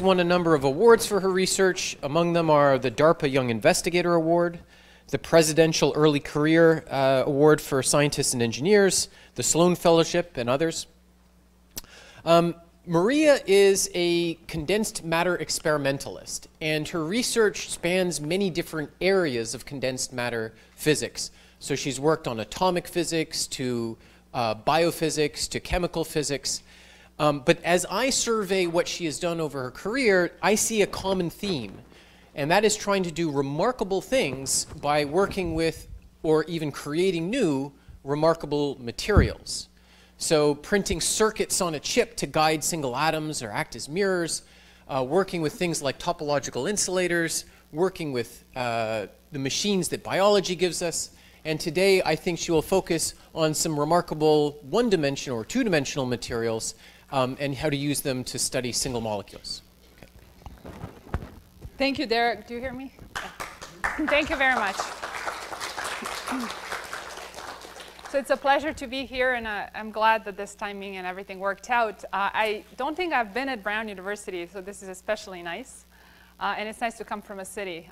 won a number of awards for her research. Among them are the DARPA Young Investigator Award, the Presidential Early Career Award for Scientists and Engineers, the Sloan Fellowship, and others. Marija is a condensed matter experimentalist, and her research spans many different areas of condensed matter physics. So she's worked on atomic physics to biophysics to chemical physics. But as I survey what she has done over her career, I see a common theme, and that is trying to do remarkable things by working with or even creating new remarkable materials. So printing circuits on a chip to guide single atoms or act as mirrors, working with things like topological insulators, working with the machines that biology gives us. And today, I think she will focus on some remarkable one-dimensional or two-dimensional materials and how to use them to study single molecules. Okay. Thank you, Derek. Do you hear me? Yeah. Thank you very much. So it's a pleasure to be here, and I'm glad that this timing and everything worked out. I don't think I've been at Brown University, so this is especially nice. And it's nice to come from a city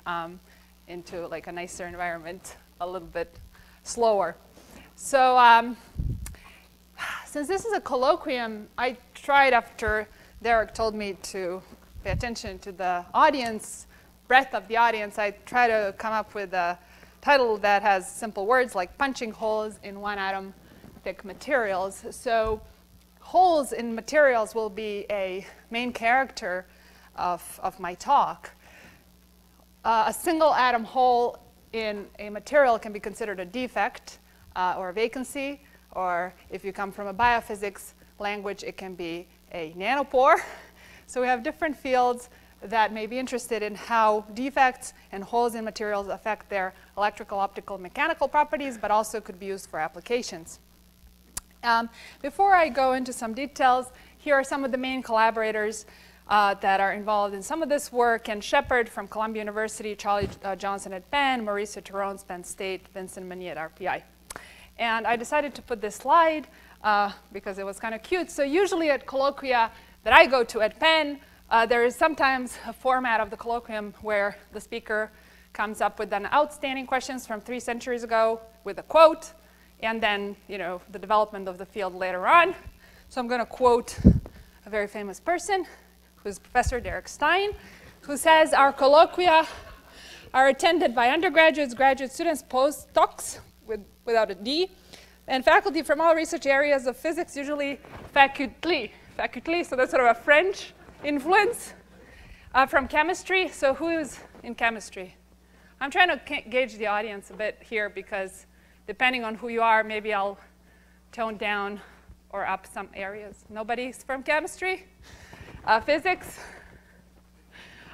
into like a nicer environment, a little bit slower. So since this is a colloquium, I tried, after Derek told me to pay attention to the audience, breadth of the audience, I try to come up with a title that has simple words like punching holes in one atom thick materials. So holes in materials will be a main character of my talk. A single atom hole in a material can be considered a defect or a vacancy, or if you come from a biophysics language, it can be a nanopore. So we have different fields that may be interested in how defects and holes in materials affect their electrical, optical, mechanical properties, but also could be used for applications. Before I go into some details, here are some of the main collaborators that are involved in some of this work: Ken Shepard from Columbia University, Charlie Johnson at Penn, Marisa Tyrone, Penn State, Vincent Meunier at RPI. And I decided to put this slide because it was kind of cute. So usually at colloquia that I go to at Penn, there is sometimes a format of the colloquium where the speaker comes up with an outstanding questions from 3 centuries ago with a quote, and then the development of the field later on. So I'm going to quote a very famous person, who's Professor Derek Stein, who says, "Our colloquia are attended by undergraduates, graduate students, postdocs, without a D, and faculty from all research areas of physics, usually faculty, so that's sort of a French influence, from chemistry." So who is in chemistry? I'm trying to gauge the audience a bit here, because depending on who you are, maybe I'll tone down or up some areas. Nobody's from chemistry? Physics?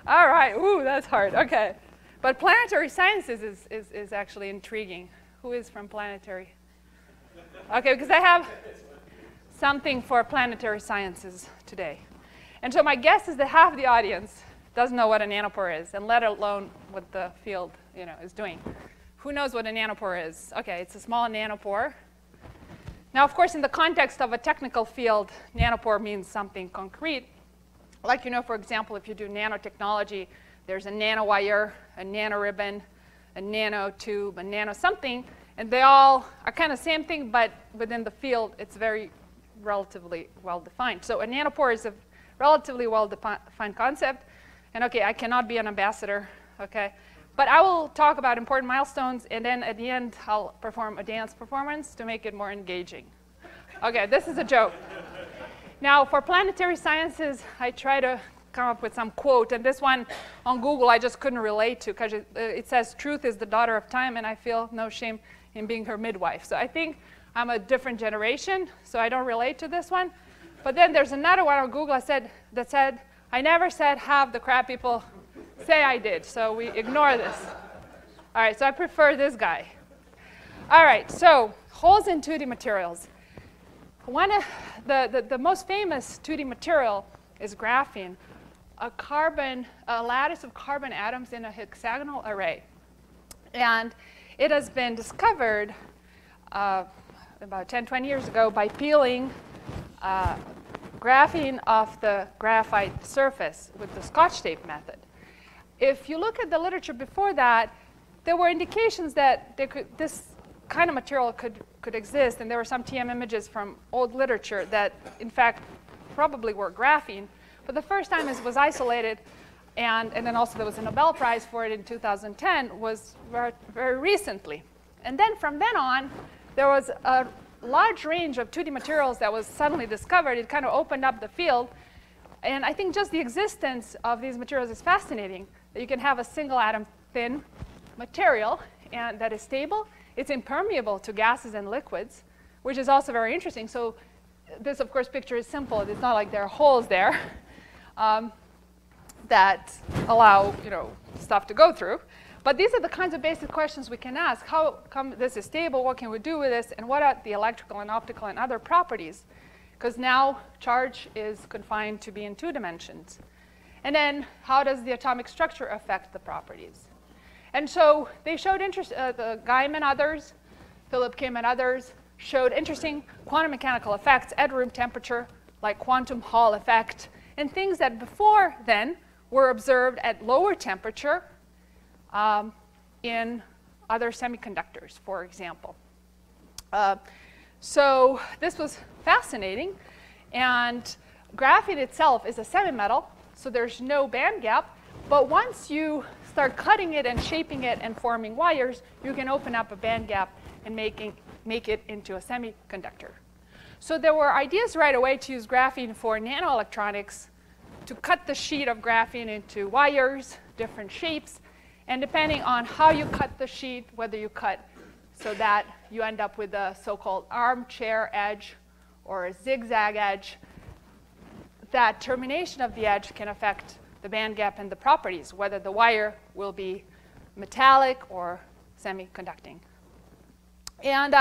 All right. Ooh, that's hard. OK. But planetary sciences is actually intriguing. Who is from planetary? OK, because I have something for planetary sciences today. And so my guess is that half the audience doesn't know what a nanopore is, and let alone what the field is doing. Who knows what a nanopore is? OK, it's a small nanopore. Now, of course, in the context of a technical field, nanopore means something concrete. Like, for example, if you do nanotechnology, there's a nanowire, a nanoribbon, a nanotube, a nano something, and they all are kind of the same thing, but within the field, it's very relatively well-defined. So a nanopore is a relatively well-defined concept. And OK, I cannot be an ambassador, OK? But I will talk about important milestones, and then at the end, I'll perform a dance performance to make it more engaging. OK, this is a joke. Now, for planetary sciences, I try to come up with some quote. And this one on Google, I just couldn't relate to, because it says, "Truth is the daughter of time," and I feel no shame in being her midwife. So I think I'm a different generation, so I don't relate to this one. But then there's another one on Google that said, "I never said have the crap people say I did." So we ignore this. All right, so I prefer this guy. All right, so holes in 2D materials. One of the most famous 2D material is graphene, a lattice of carbon atoms in a hexagonal array. And it has been discovered about 10, 20 years ago by peeling graphing of the graphite surface with the Scotch tape method. If you look at the literature before that, there were indications that this kind of material could exist, and there were some TM images from old literature that, in fact, probably were graphene. But the first time it was isolated, and then also there was a Nobel Prize for it in 2010, was very, very recently. And then from then on, there was a large range of 2D materials that was suddenly discovered. It kind of opened up the field. And I think just the existence of these materials is fascinating, that you can have a single atom thin material and that is stable. It's impermeable to gases and liquids, which is also very interesting. So this, of course, picture is simple. It's not like there are holes there that allow stuff to go through. But these are the kinds of basic questions we can ask. How come this is stable? What can we do with this? And what are the electrical and optical and other properties? Because now charge is confined to be in 2 dimensions. And then how does the atomic structure affect the properties? And so they showed the Geim and others, Philip Kim and others, showed interesting quantum mechanical effects at room temperature, like quantum Hall effect, and things that before then were observed at lower temperature in other semiconductors, for example. So this was fascinating. And graphene itself is a semi-metal, so there's no band gap. But once you start cutting it and shaping it and forming wires, you can open up a band gap and make it into a semiconductor. So there were ideas right away to use graphene for nanoelectronics, to cut the sheet of graphene into wires, different shapes. And depending on how you cut the sheet, whether you cut so that you end up with a so-called armchair edge or a zigzag edge, that termination of the edge can affect the band gap and the properties, whether the wire will be metallic or semiconducting. And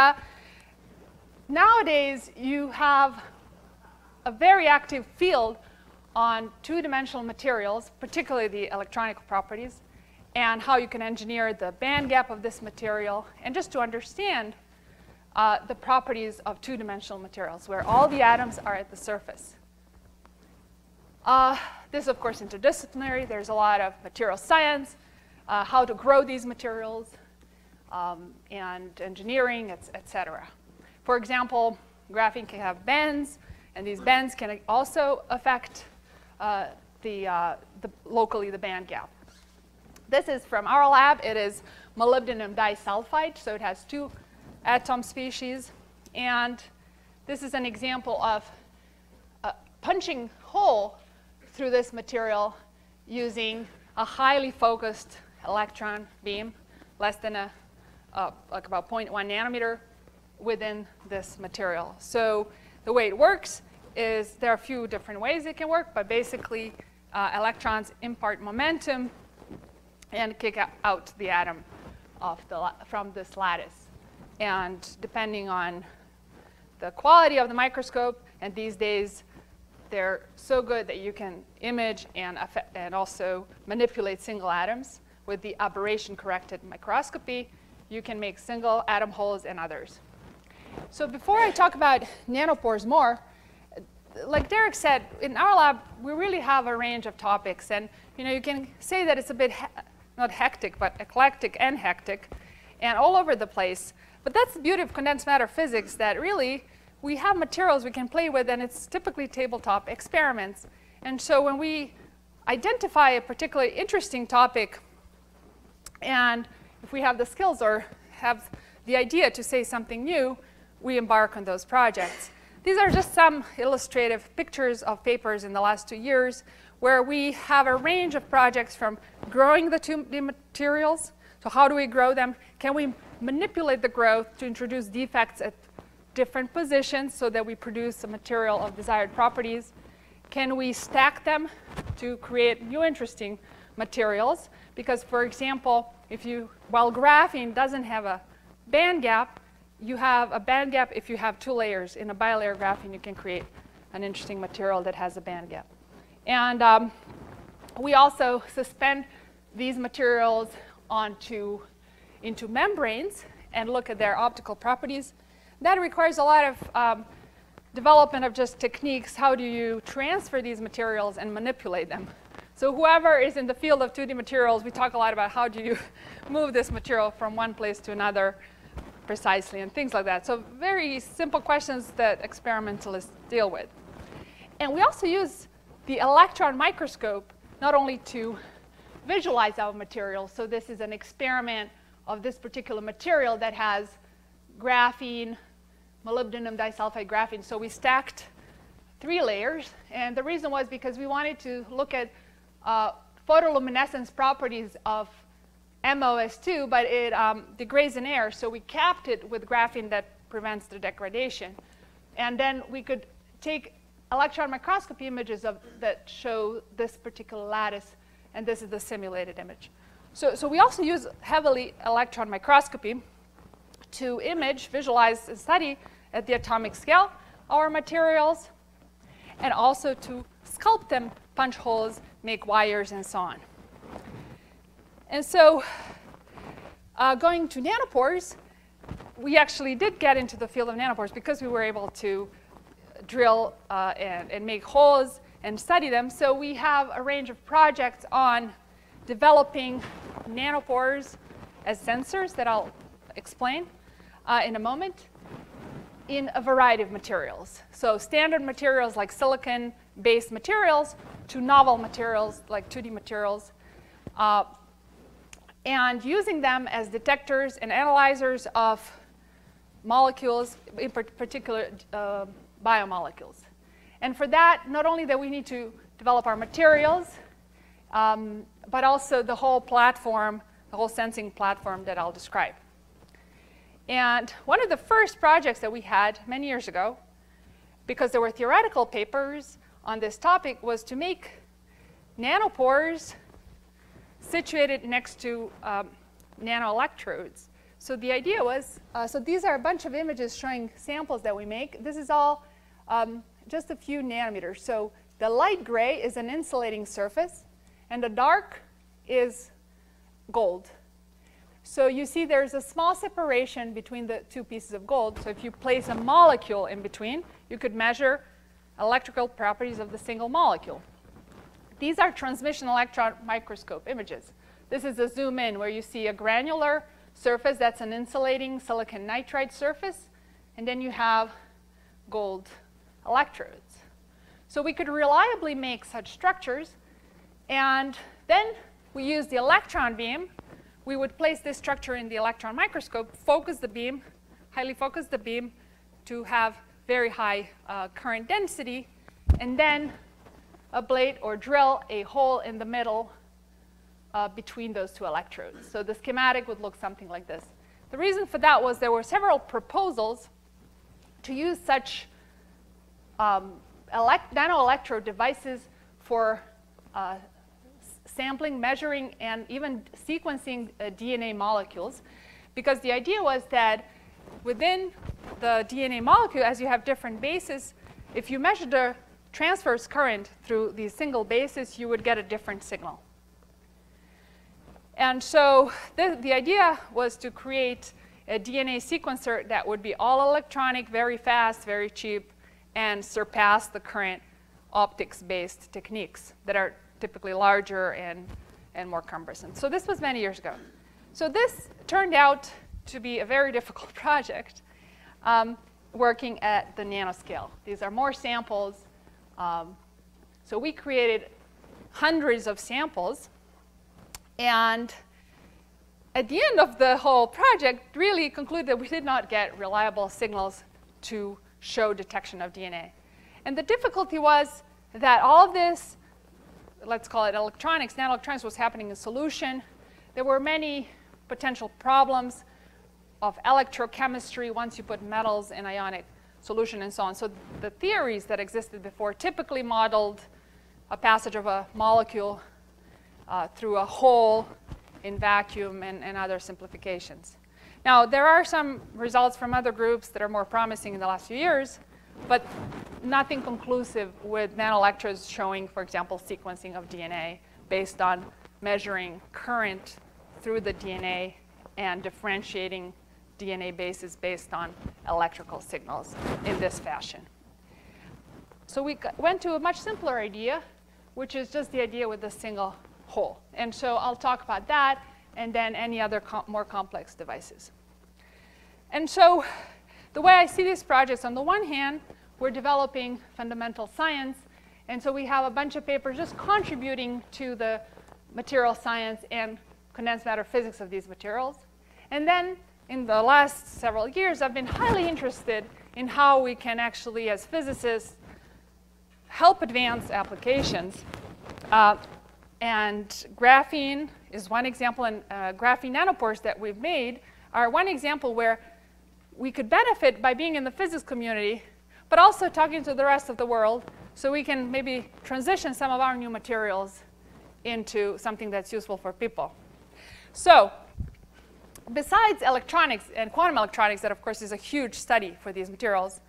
nowadays, you have a very active field on 2-dimensional materials, particularly the electronic properties, and how you can engineer the band gap of this material, and just to understand the properties of 2-dimensional materials, where all the atoms are at the surface. This is, of course, interdisciplinary. There's a lot of material science, how to grow these materials, and engineering, et cetera. For example, graphene can have bends, and these bends can also affect locally the band gap. This is from our lab. It is molybdenum disulfide, so it has 2 atom species. And this is an example of punching hole through this material using a highly focused electron beam, less than like about 0.1 nanometer within this material. So the way it works is there are a few different ways it can work, but basically electrons impart momentum and kick out the atom from this lattice. And depending on the quality of the microscope, and these days they're so good that you can image and also manipulate single atoms. With the aberration-corrected microscopy, you can make single atom holes and others. So before I talk about nanopores more, like Derek said, in our lab, we really have a range of topics. And you can say that it's a bit, not hectic, but eclectic and hectic, and all over the place. But that's the beauty of condensed matter physics, that really we have materials we can play with, and it's typically tabletop experiments. And so when we identify a particularly interesting topic, and if we have the skills or have the idea to say something new, we embark on those projects. These are just some illustrative pictures of papers in the last 2 years where we have a range of projects from growing the 2D materials. So how do we grow them? Can we manipulate the growth to introduce defects at different positions so that we produce a material of desired properties? Can we stack them to create new interesting materials? Because, for example, while graphene doesn't have a band gap, you have a band gap if you have 2 layers. In a bilayer graphene, you can create an interesting material that has a band gap. And we also suspend these materials into membranes and look at their optical properties. That requires a lot of development of just techniques, how do you transfer these materials and manipulate them? So whoever is in the field of 2D materials, we talk a lot about how do you move this material from one place to another precisely and things like that. So very simple questions that experimentalists deal with. And we also use the electron microscope not only to visualize our material. So this is an experiment of this particular material that has graphene, molybdenum disulfide graphene. So we stacked 3 layers. And the reason was because we wanted to look at photoluminescence properties of MOS2, but it degrades in air. So we capped it with graphene that prevents the degradation. And then we could take electron microscopy images that show this particular lattice. And this is the simulated image. So we also use heavily electron microscopy to image, visualize, and study at the atomic scale our materials, and also to sculpt them, punch holes, make wires, and so on. And so going to nanopores, we actually did get into the field of nanopores because we were able to drill and make holes and study them. So we have a range of projects on developing nanopores as sensors that I'll explain in a moment in a variety of materials. So standard materials like silicon-based materials to novel materials like 2D materials, and using them as detectors and analyzers of molecules, in particular biomolecules. And for that, not only that we need to develop our materials, but also the whole platform, the whole sensing platform that I'll describe. And one of the first projects that we had many years ago, because there were theoretical papers on this topic, was to make nanopores situated next to nanoelectrodes. So the idea was, so these are a bunch of images showing samples that we make. This is all just a few nanometers. So the light gray is an insulating surface, and the dark is gold. So you see there's a small separation between the 2 pieces of gold. So if you place a molecule in between, you could measure electrical properties of the single molecule. These are transmission electron microscope images. This is a zoom in where you see a granular surface that's an insulating silicon nitride surface, and then you have gold electrodes. So we could reliably make such structures, and then we use the electron beam. We would place this structure in the electron microscope, focus the beam, highly focus the beam to have very high current density, and then ablate or drill a hole in the middle between those 2 electrodes. So the schematic would look something like this. The reason for that was there were several proposals to use such nanoelectrode devices for sampling, measuring, and even sequencing DNA molecules, because the idea was that within the DNA molecule, as you have different bases, if you measure the transverse current through these single bases, you would get a different signal. And so the idea was to create a DNA sequencer that would be all electronic, very fast, very cheap, and surpass the current optics-based techniques that are typically larger and more cumbersome. So this was many years ago. So this turned out to be a very difficult project working at the nanoscale. These are more samples. So we created hundreds of samples. And at the end of the whole project, really concluded that we did not get reliable signals to show detection of DNA. And the difficulty was that all of this, let's call it electronics, nanoelectronics, was happening in solution. There were many potential problems of electrochemistry once you put metals in ionic solution and so on. So the theories that existed before typically modeled a passage of a molecule through a hole in vacuum and other simplifications. Now, there are some results from other groups that are more promising in the last few years, but nothing conclusive with nanoelectrodes showing, for example, sequencing of DNA based on measuring current through the DNA and differentiating DNA bases based on electrical signals in this fashion. So we went to a much simpler idea, which is just the idea with a single hole. And so I'll talk about that, and then any other more complex devices. And so the way I see these projects, on the one hand, we're developing fundamental science. And so we have a bunch of papers just contributing to the material science and condensed matter physics of these materials. And then in the last several years, I've been highly interested in how we can actually, as physicists, help advance applications. And graphene is one example, and graphene nanopores that we've made are one example where we could benefit by being in the physics community, but also talking to the rest of the world, so we can maybe transition some of our new materials into something that's useful for people. So besides electronics and quantum electronics, that of course is a huge study for these materials,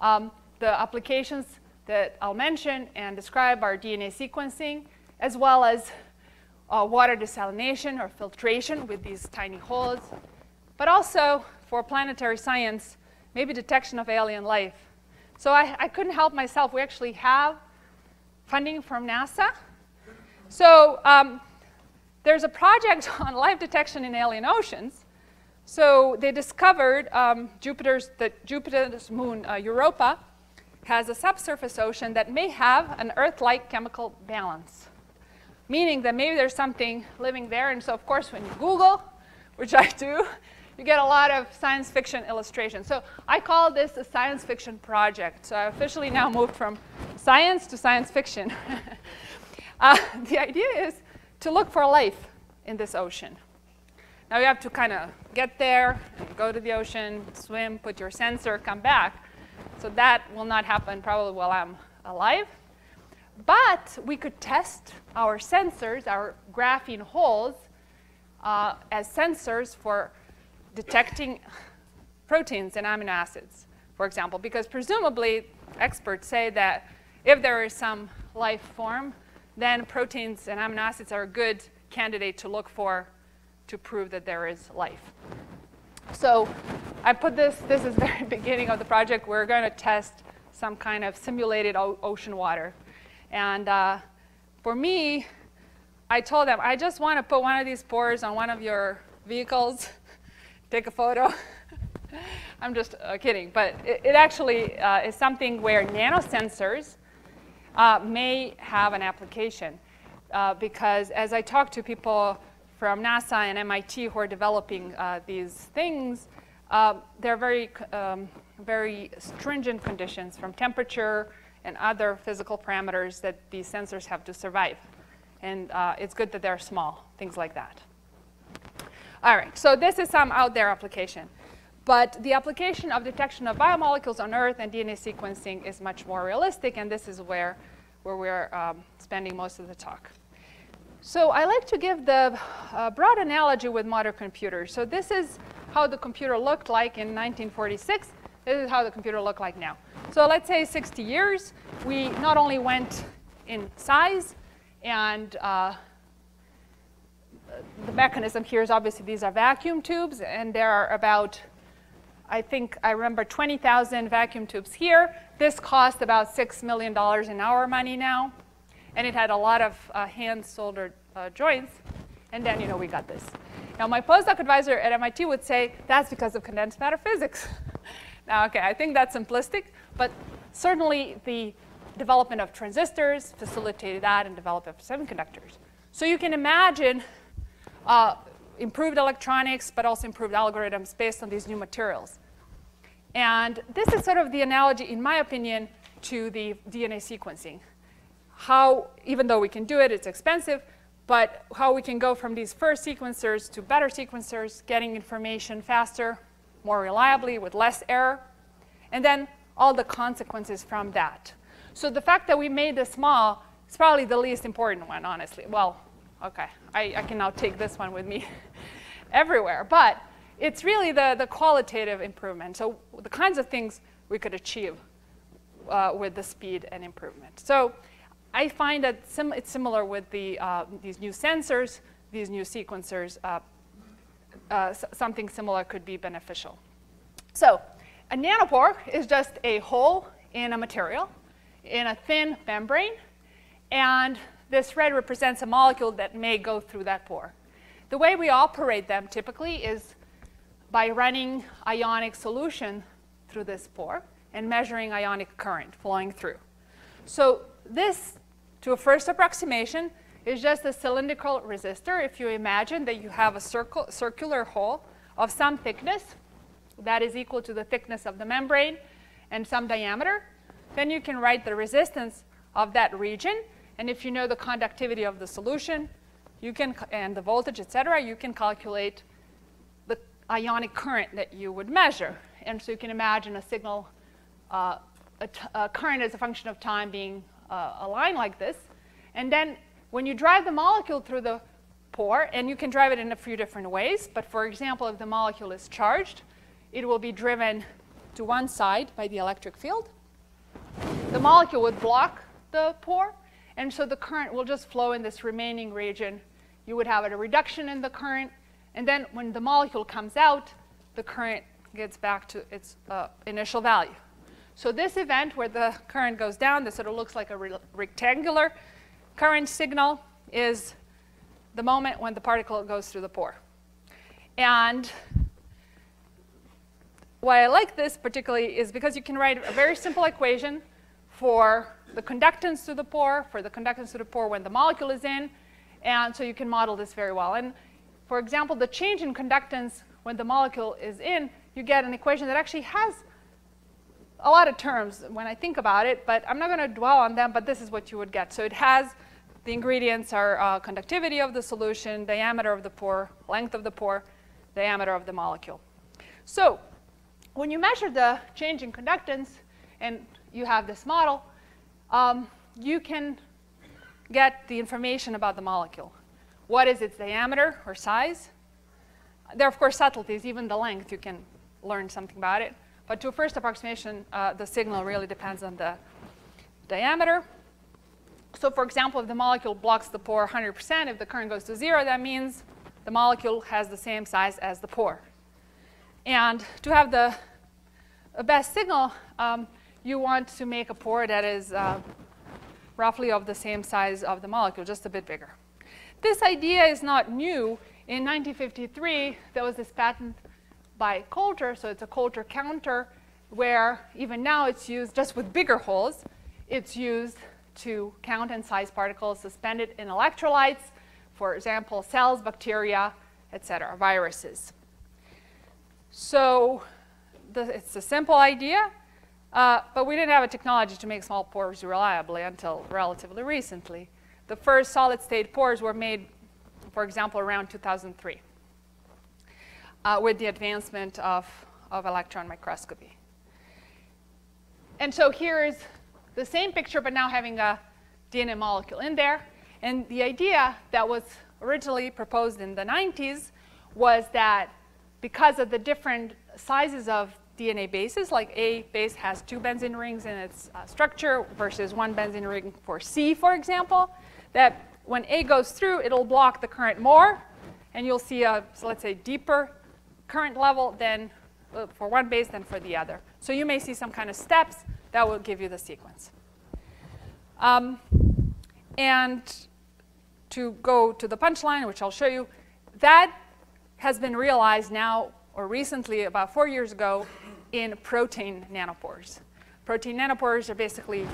the applications that I'll mention and describe are DNA sequencing, as well as water desalination or filtration with these tiny holes, but also for planetary science, maybe detection of alien life. So I couldn't help myself. We actually have funding from NASA. So there's a project on life detection in alien oceans. So they discovered Jupiter's moon, Europa, has a subsurface ocean that may have an Earth-like chemical balance, meaning that maybe there's something living there. And so, of course, when you Google, which I do, you get a lot of science fiction illustrations. So I call this a science fiction project. So I officially now moved from science to science fiction. The idea is to look for life in this ocean. Now you have to kind of get there, and go to the ocean, swim, put your sensor, come back. So that will not happen probably while I'm alive. But we could test our sensors, our graphene holes, as sensors for detecting proteins and amino acids, for example, because presumably experts say that if there is some life form, then proteins and amino acids are a good candidate to look for to prove that there is life. So I put this is the very beginning of the project. We're going to test some kind of simulated ocean water. And for me, I told them, I just want to put one of these pores on one of your vehicles, take a photo. I'm just kidding. But it actually is something where nanosensors may have an application. Because as I talk to people from NASA and MIT who are developing these things, there are very stringent conditions from temperature and other physical parameters that these sensors have to survive. And it's good that they're small, things like that. All right, so this is some out there application. But the application of detection of biomolecules on Earth and DNA sequencing is much more realistic, and this is where we're spending most of the talk. So I like to give the broad analogy with modern computers. So this is how the computer looked like in 1946. This is how the computer looked like now. So let's say 60 years, we not only went in size, and the mechanism here is obviously these are vacuum tubes, and there are about, I think I remember 20,000 vacuum tubes here. This cost about $6 million in our money now. And it had a lot of hand-soldered joints. And then, we got this. Now, my postdoc advisor at MIT would say, that's because of condensed matter physics. Now, OK, I think that's simplistic. But certainly, the development of transistors facilitated that and development of semiconductors. So you can imagine improved electronics, but also improved algorithms based on these new materials. And this is sort of the analogy, in my opinion, to the DNA sequencing. How, even though we can do it, it's expensive, but how we can go from these first sequencers to better sequencers, getting information faster, more reliably, with less error, and then all the consequences from that. So the fact that we made this small is probably the least important one, honestly. Well, OK, I can now take this one with me everywhere. But it's really the qualitative improvement. So the kinds of things we could achieve with the speed and improvement. So I find that it's similar with these new sensors, these new sequencers. Something similar could be beneficial. So a nanopore is just a hole in a material. in a thin membrane, and this red represents a molecule that may go through that pore. The way we operate them typically is by running ionic solution through this pore and measuring ionic current flowing through. So this, to a first approximation, is just a cylindrical resistor. If you imagine that you have a circular hole of some thickness that is equal to the thickness of the membrane and some diameter, then you can write the resistance of that region. And if you know the conductivity of the solution, you can, and the voltage, et cetera, you can calculate the ionic current that you would measure. And so you can imagine a signal, a current as a function of time being a line like this. And then when you drive the molecule through the pore, and you can drive it in a few different ways, but for example, if the molecule is charged, it will be driven to one side by the electric field. The molecule would block the pore, and so the current will just flow in this remaining region. You would have a reduction in the current, and then when the molecule comes out, the current gets back to its initial value. So this event where the current goes down, this sort of looks like a rectangular current signal, is the moment when the particle goes through the pore. And why I like this particularly is because you can write a very simple equation for the conductance to the pore, for the conductance to the pore when the molecule is in, and so you can model this very well. And for example, the change in conductance when the molecule is in, you get an equation that actually has a lot of terms when I think about it, but I'm not going to dwell on them, but this is what you would get. So it has, the ingredients are conductivity of the solution, diameter of the pore, length of the pore, diameter of the molecule. So when you measure the change in conductance, and you have this model, you can get the information about the molecule. What is its diameter or size? There are, of course, subtleties. Even the length, you can learn something about it. But to a first approximation, the signal really depends on the diameter. So for example, if the molecule blocks the pore 100%, if the current goes to 0, that means the molecule has the same size as the pore. And to have the best signal, you want to make a pore that is roughly of the same size of the molecule, just a bit bigger. This idea is not new. In 1953, there was this patent by Coulter, so it's a Coulter counter, where even now it's used just with bigger holes. It's used to count and size particles suspended in electrolytes, for example, cells, bacteria, et cetera, viruses. So it's a simple idea, but we didn't have a technology to make small pores reliably until relatively recently. The first solid-state pores were made, for example, around 2003 with the advancement of electron microscopy. And so here is the same picture, but now having a DNA molecule in there. And the idea that was originally proposed in the 90s was that because of the different sizes of DNA bases, like A base has 2 benzene rings in its structure versus 1 benzene ring for C, for example, that when A goes through, it'll block the current more, and you'll see a, so let's say, deeper current level than for one base than for the other. So you may see some kind of steps that will give you the sequence. And to go to the punchline, which I'll show you, that has been realized now, or recently, about 4 years ago, in protein nanopores. Protein nanopores are basically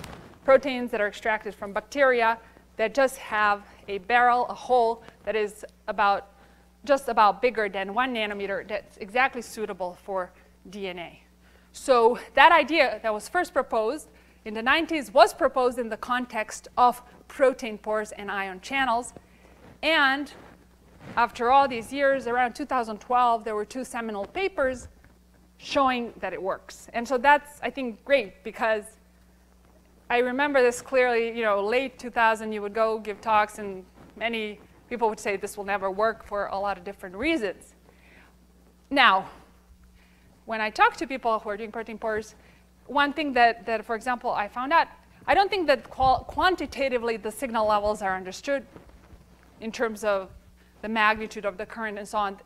proteins that are extracted from bacteria that just have a barrel, a hole that is just about bigger than 1 nanometer that's exactly suitable for DNA. So that idea that was first proposed in the 90s was proposed in the context of protein pores and ion channels. And after all these years, around 2012, there were 2 seminal papers showing that it works. And so that's, I think, great, because I remember this clearly, late 2000, you would go give talks, and many people would say this will never work for a lot of different reasons. Now, when I talk to people who are doing protein pores, one thing that, for example, I found out, I don't think that quantitatively the signal levels are understood in terms of the magnitude of the current and so on.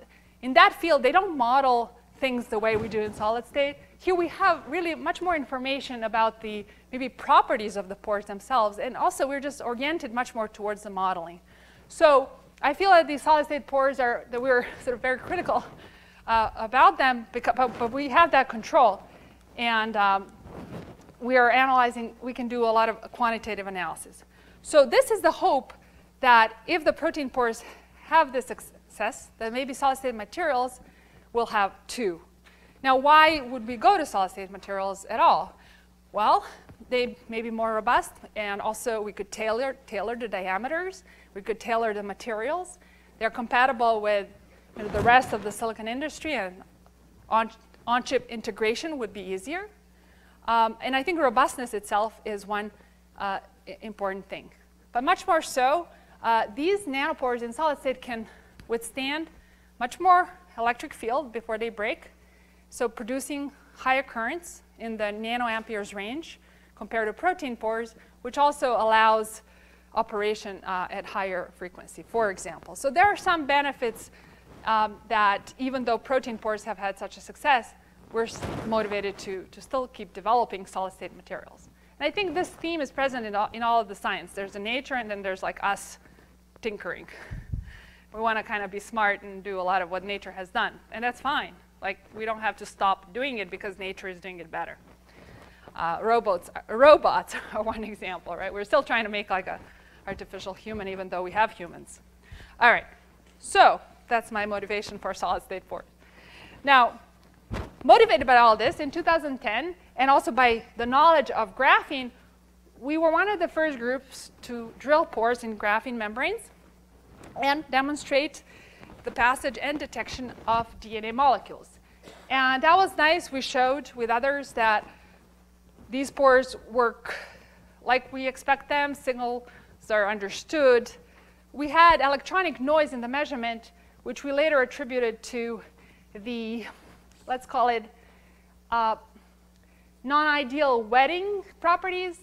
In that field, they don't model things the way we do in solid state. here we have really much more information about the maybe properties of the pores themselves. And also, we're just oriented much more towards the modeling. So I feel that these solid-state pores are, that we're sort of very critical about them, but we have that control. And we are analyzing, we can do a lot of quantitative analysis. So this is the hope that if the protein pores have this success, that maybe solid-state materials will have too. Now, why would we go to solid-state materials at all? Well, they may be more robust, and also we could tailor the diameters. We could tailor the materials. They're compatible with the rest of the silicon industry, and on-chip integration would be easier. And I think robustness itself is one important thing. But much more so, these nanopores in solid state can withstand much more electric field before they break, so producing higher currents in the nanoamperes range compared to protein pores, which also allows operation at higher frequency, for example. So there are some benefits that even though protein pores have had such a success, we're motivated to still keep developing solid-state materials. And I think this theme is present in all of the science. There's the nature, and then there's like us tinkering. We want to kind of be smart and do a lot of what nature has done, and that's fine. Like, we don't have to stop doing it because nature is doing it better. Robots are one example, right? We're still trying to make like an artificial human, even though we have humans. All right, so that's my motivation for solid-state pores. Now, motivated by all this, in 2010, and also by the knowledge of graphene, we were one of the first groups to drill pores in graphene membranes and demonstrate the passage and detection of DNA molecules. And that was nice. We showed with others that these pores work like we expect them. Signals are understood. We had electronic noise in the measurement, which we later attributed to the, let's call it, non-ideal wetting properties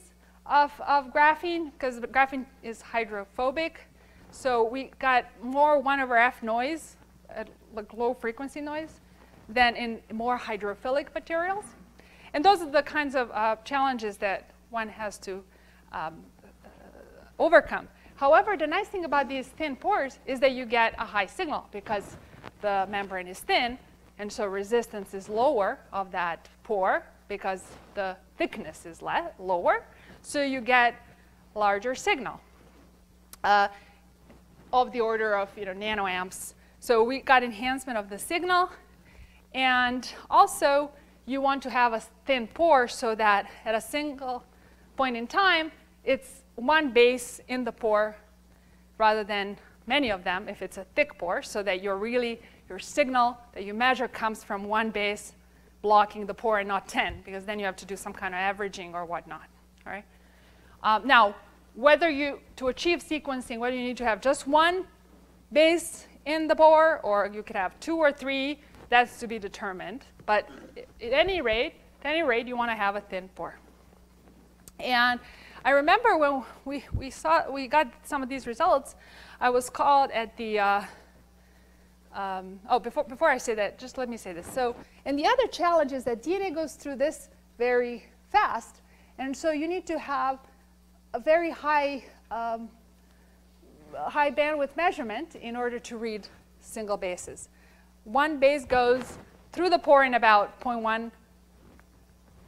of graphene, because graphene is hydrophobic. So we got more 1/f noise, like low frequency noise, than in more hydrophilic materials. And those are the kinds of challenges that one has to overcome. However, the nice thing about these thin pores is that you get a high signal because the membrane is thin, and so resistance is lower of that pore because the thickness is lower. So you get larger signal of the order of nanoamps. So we got enhancement of the signal. And also, you want to have a thin pore so that at a single point in time, it's one base in the pore rather than many of them if it's a thick pore, so that your signal that you measure comes from one base blocking the pore and not 10, because then you have to do some kind of averaging or whatnot. All right? Now, to achieve sequencing, whether you need to have just one base in the pore or you could have 2 or 3, that's to be determined. But at any rate, you want to have a thin pore. And I remember when we got some of these results, I was called at the before I say that, just let me say this. So, and the other challenge is that DNA goes through this very fast, and so you need to have a very high bandwidth measurement in order to read single bases. One base goes through the pore in about 0.1,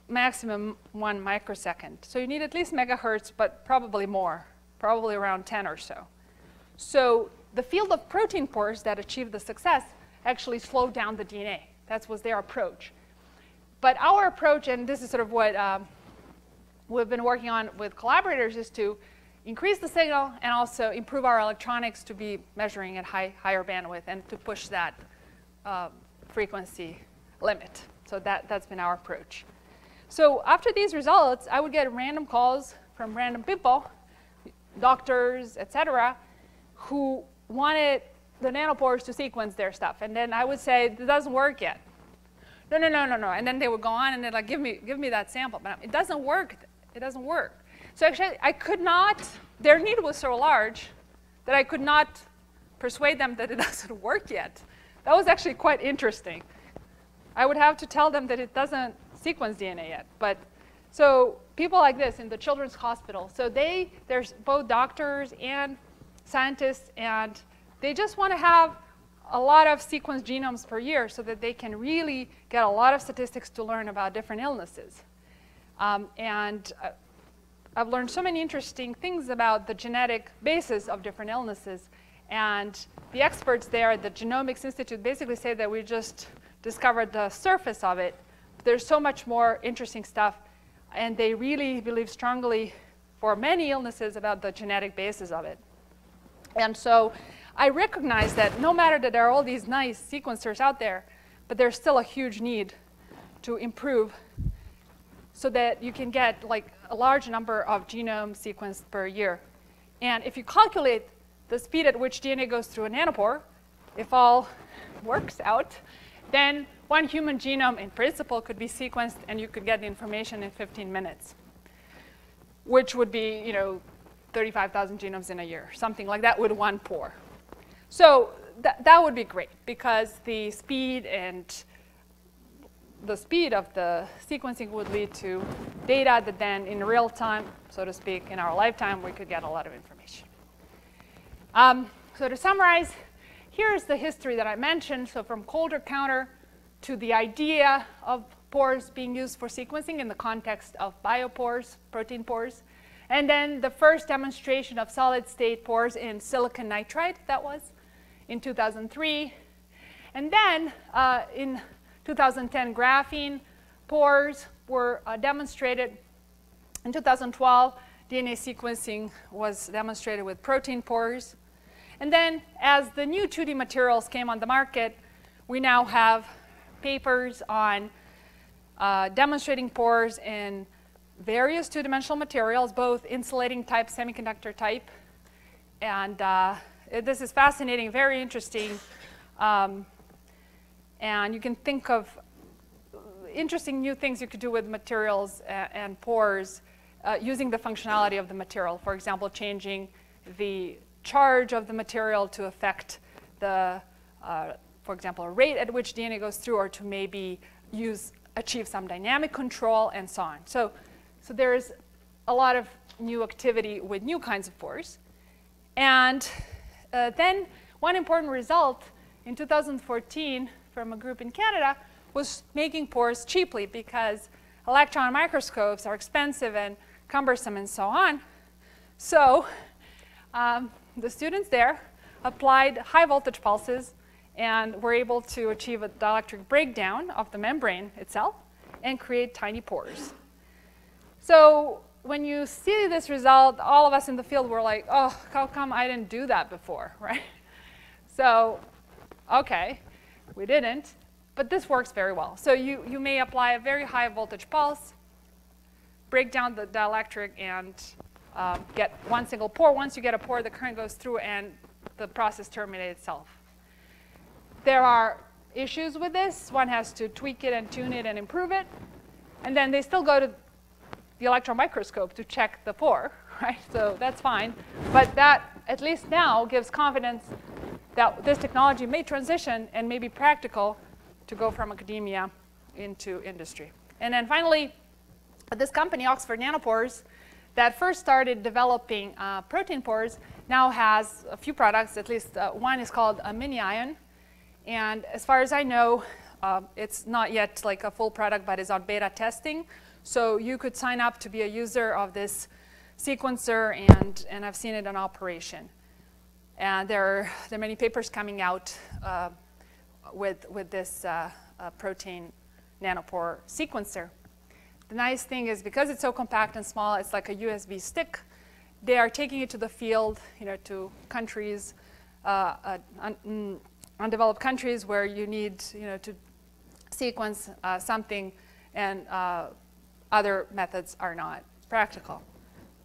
maximum 1 microsecond. So you need at least megahertz, but probably more, probably around 10 or so. So the field of protein pores that achieved the success actually slowed down the DNA. That was their approach. But our approach, and this is sort of what we've been working on with collaborators, is to increase the signal and also improve our electronics to be measuring at higher bandwidth and to push that frequency limit. So that's been our approach. So after these results, I would get random calls from random people, doctors, et cetera, who wanted the nanopores to sequence their stuff. And then I would say, it doesn't work yet. No. And then they would go on and they'd like, give me that sample. But it doesn't work. It doesn't work. So actually, I could not, their need was so large that I could not persuade them that it doesn't work yet. That was actually quite interesting. I would have to tell them that it doesn't sequenced DNA yet. But so people like this in the Children's Hospital, so there's both doctors and scientists, and they just want to have a lot of sequenced genomes per year so that they can really get a lot of statistics to learn about different illnesses. And I've learned so many interesting things about the genetic basis of different illnesses. And the experts there at the Genomics Institute basically say that we just discovered the surface of it. There's so much more interesting stuff. And they really believe strongly for many illnesses about the genetic basis of it. And so I recognize that no matter that there are all these nice sequencers out there, but there's still a huge need to improve so that you can get like a large number of genomes sequenced per year. And if you calculate the speed at which DNA goes through a nanopore, if all works out, then one human genome in principle could be sequenced and you could get the information in 15 minutes, which would be 35,000 genomes in a year, something like that with one pore. So that would be great because the speed of the sequencing would lead to data that then in real time, so to speak, in our lifetime, we could get a lot of information. So to summarize, here's the history that I mentioned. So from Coulter counter to the idea of pores being used for sequencing in the context of biopores, protein pores, and then the first demonstration of solid-state pores in silicon nitride, that was in 2003. And then in 2010, graphene pores were demonstrated. In 2012, DNA sequencing was demonstrated with protein pores. And then as the new 2D materials came on the market, we now have papers on demonstrating pores in various two-dimensional materials, both insulating type, semiconductor type. And this is fascinating, very interesting. And you can think of interesting new things you could do with materials and pores using the functionality of the material. For example, changing the charge of the material to affect the, for example, a rate at which DNA goes through, or to maybe achieve some dynamic control, and so on. So there is a lot of new activity with new kinds of pores. And then one important result in 2014 from a group in Canada was making pores cheaply, because electron microscopes are expensive and cumbersome and so on. So the students there applied high voltage pulses and were able to achieve a dielectric breakdown of the membrane itself and create tiny pores. So when you see this result, all of us in the field were like, oh, how come I didn't do that before, right? So, okay, we didn't, but this works very well. So you may apply a very high voltage pulse, break down the dielectric, and get one single pore. Once you get a pore, the current goes through and the process terminates itself. There are issues with this. One has to tweak it and tune it and improve it. And then they still go to the electron microscope to check the pore, right? So that's fine. But that, at least now, gives confidence that this technology may transition and may be practical to go from academia into industry. And then finally, this company, Oxford Nanopores, that first started developing protein pores, now has a few products. At least one is called a mini ion. And as far as I know, it's not yet like a full product, but is on beta testing. So you could sign up to be a user of this sequencer, and I've seen it in operation. And there are many papers coming out with this protein nanopore sequencer. The nice thing is, because it's so compact and small, it's like a USB stick. They are taking it to the field, to countries, undeveloped countries where you need, to sequence something, and other methods are not practical.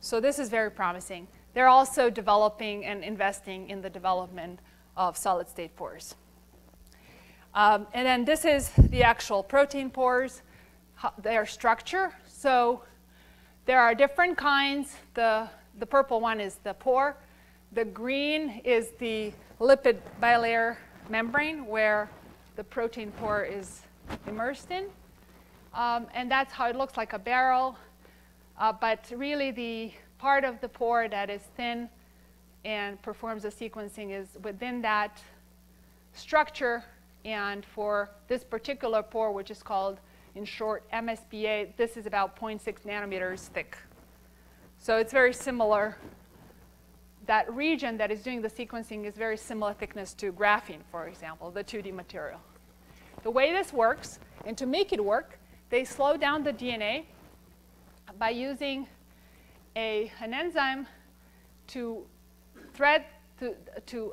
So this is very promising. They're also developing and investing in the development of solid-state pores. And then this is the actual protein pores, their structure. So there are different kinds. The purple one is the pore. The green is the lipid bilayer membrane where the protein pore is immersed in. And that's how it looks like a barrel. But really, the part of the pore that is thin and performs the sequencing is within that structure. And for this particular pore, which is called, in short, MspA, this is about 0.6 nanometers thick. So it's very similar. That region that is doing the sequencing is very similar thickness to graphene, for example, the 2D material. The way this works, and to make it work, they slow down the DNA by using an enzyme to thread, to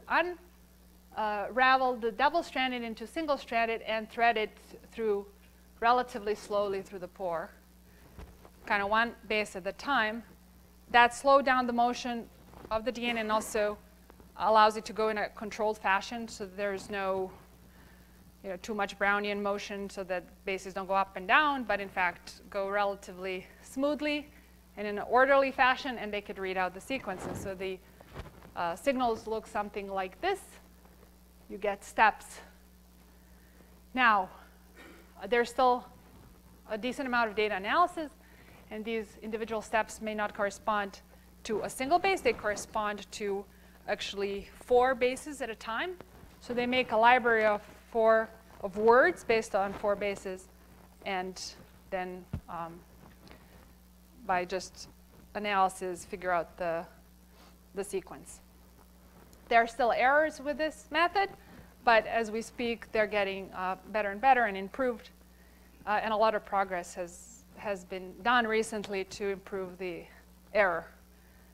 unravel the double-stranded into single-stranded and thread it through relatively slowly through the pore, kind of one base at a time. That slowed down the motion of the DNA and also allows it to go in a controlled fashion so there's no too much Brownian motion so that bases don't go up and down, but in fact go relatively smoothly and in an orderly fashion, and they could read out the sequences. So the signals look something like this. You get steps. Now, there's still a decent amount of data analysis, and these individual steps may not correspond to a single base. They correspond to actually 4 bases at a time. So they make a library of words based on 4 bases, and then by just analysis figure out the sequence. There are still errors with this method, but as we speak, they're getting better and better and improved, and a lot of progress has been done recently to improve the error,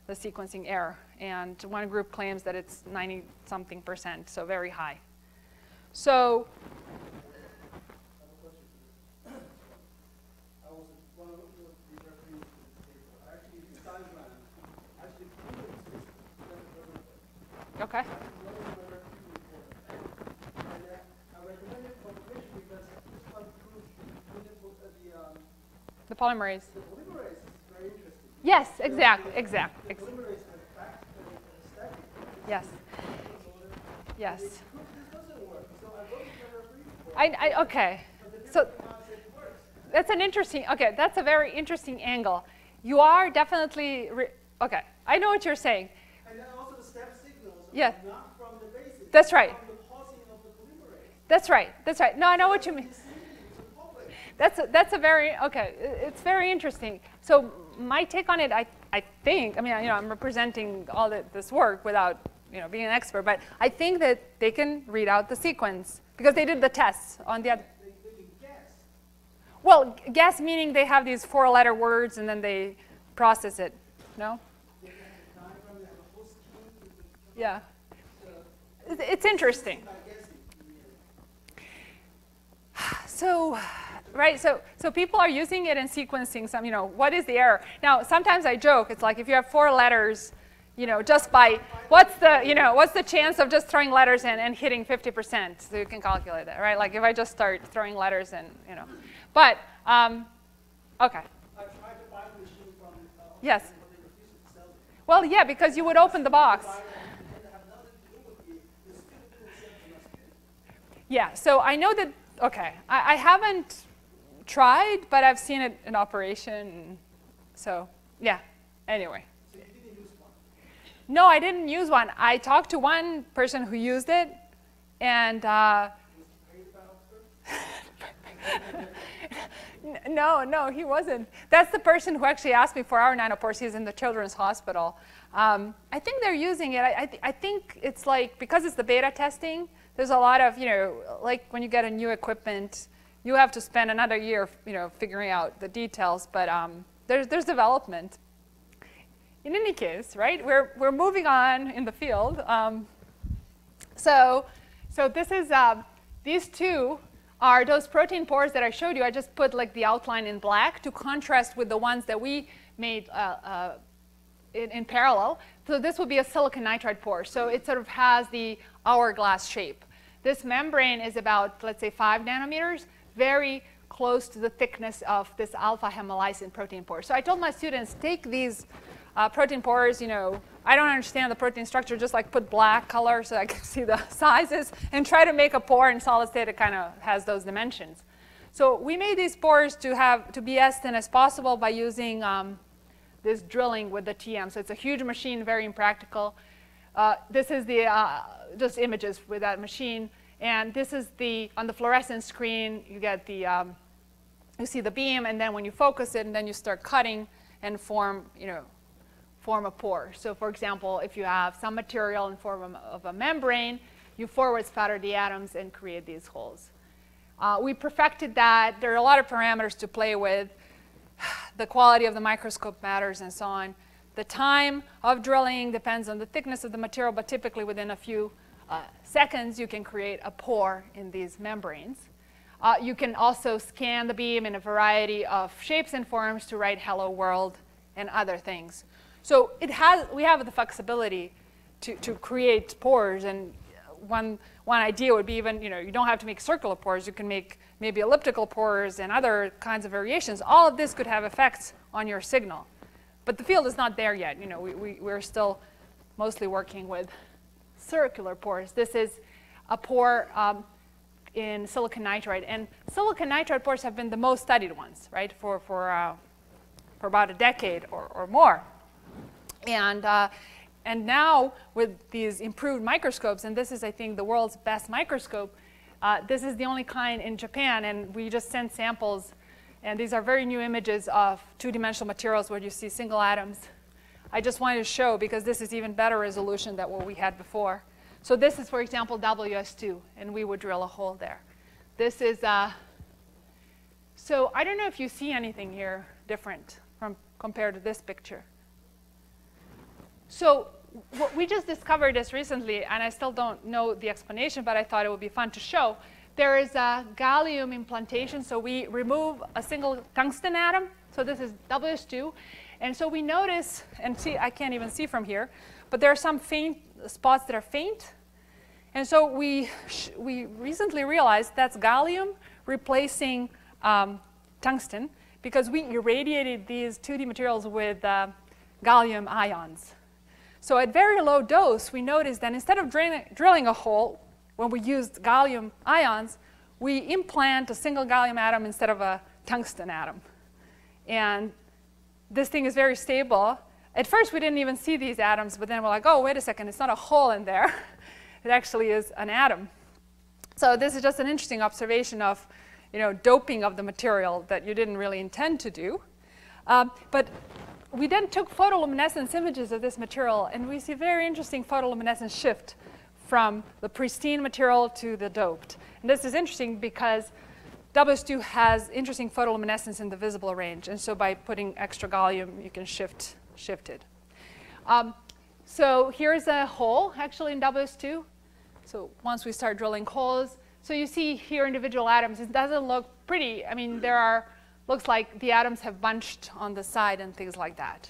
the sequencing error. And one group claims that it's 90-something%, so very high. So okay. The polymerase. The polymerase is very interesting. Yes, exactly. The polymerase has back static. Yes. Yes. This doesn't work. So I wrote it for Okay. So that's an interesting. Okay, that's a very interesting angle. You are definitely okay. I know what you're saying. And then also the step signals are not from the basis. That's right. From the pausing of the polymerase. That's right. That's right. No, I know what you mean. That's a very, okay, it's very interesting. So my take on it, I think, I mean, I'm representing all this work without, being an expert, but I think that they can read out the sequence because they did the tests on the other. They can guess. Well, guess meaning they have these 4-letter words and then they process it, no? Yeah. It's interesting. So, right, so people are using it in sequencing some, what is the error? Now, sometimes I joke, it's like if you have 4 letters, just by, what's the chance of just throwing letters in and hitting 50%? So you can calculate that, right? Like if I just start throwing letters in, But, okay. I tried to buy the machine from yes. but they refused to sell it. Well, yeah, because you would open the box. Yeah, so I know that, okay, I haven't tried, but I've seen it in operation. So, yeah, anyway. So you didn't use one? No, I didn't use one. I talked to one person who used it, and no, he wasn't. That's the person who actually asked me for our nanopores. He's in the Children's Hospital. I think they're using it. I think it's like, because it's the beta testing, there's a lot of, like when you get a new equipment, you have to spend another year, figuring out the details. But there's development. In any case, right? We're moving on in the field. So this is these two are those protein pores that I showed you. I just put like the outline in black to contrast with the ones that we made in parallel. So this would be a silicon nitride pore. So it sort of has the hourglass shape. This membrane is about, let's say, 5 nanometers, very close to the thickness of this alpha hemolysin protein pore. So I told my students, take these protein pores, I don't understand the protein structure, just like put black color so I can see the sizes, and try to make a pore in solid state that kind of has those dimensions. So we made these pores to be as thin as possible by using this drilling with the TM. So it's a huge machine, very impractical. This is the just images with that machine. And this is on the fluorescent screen, you get you see the beam, and then when you focus it, and then you start cutting and form a pore. So for example, if you have some material in form of a membrane, you forward spatter the atoms and create these holes. We perfected that. There are a lot of parameters to play with. The quality of the microscope matters and so on. The time of drilling depends on the thickness of the material, but typically within a few seconds, you can create a pore in these membranes. You can also scan the beam in a variety of shapes and forms to write hello world and other things. So we have the flexibility to create pores. And one idea would be even, you don't have to make circular pores. You can make maybe elliptical pores and other kinds of variations. All of this could have effects on your signal. But the field is not there yet. We're still mostly working with circular pores. This is a pore in silicon nitride. And silicon nitride pores have been the most studied ones, right, for about a decade or more. And now with these improved microscopes, and this is, I think, the world's best microscope, this is the only kind in Japan, and we just sent samples. And these are very new images of two-dimensional materials where you see single atoms. I just wanted to show, because this is even better resolution than what we had before. So this is, for example, WS2, and we would drill a hole there. This is, so I don't know if you see anything here different compared to this picture. So what we just discovered this recently, and I still don't know the explanation, but I thought it would be fun to show. There is a gallium implantation. So we remove a single tungsten atom. So this is WS2. And so we notice, and see, I can't even see from here, but there are some faint spots that are faint. And so we recently realized that's gallium replacing tungsten, because we irradiated these 2D materials with gallium ions. So at very low dose, we noticed that instead of drilling a hole, when we used gallium ions, we implant a single gallium atom instead of a tungsten atom. And this thing is very stable. At first, we didn't even see these atoms, but then we're like, oh, wait a second, it's not a hole in there. It actually is an atom. So this is just an interesting observation of doping of the material that you didn't really intend to do. But we then took photoluminescence images of this material, and we see a very interesting photoluminescence shift from the pristine material to the doped. And this is interesting because WS2 has interesting photoluminescence in the visible range. And so by putting extra gallium, you can shift it. So here's a hole, actually, in WS2. So once we start drilling holes, so you see here individual atoms. It doesn't look pretty. I mean, looks like the atoms have bunched on the side and things like that.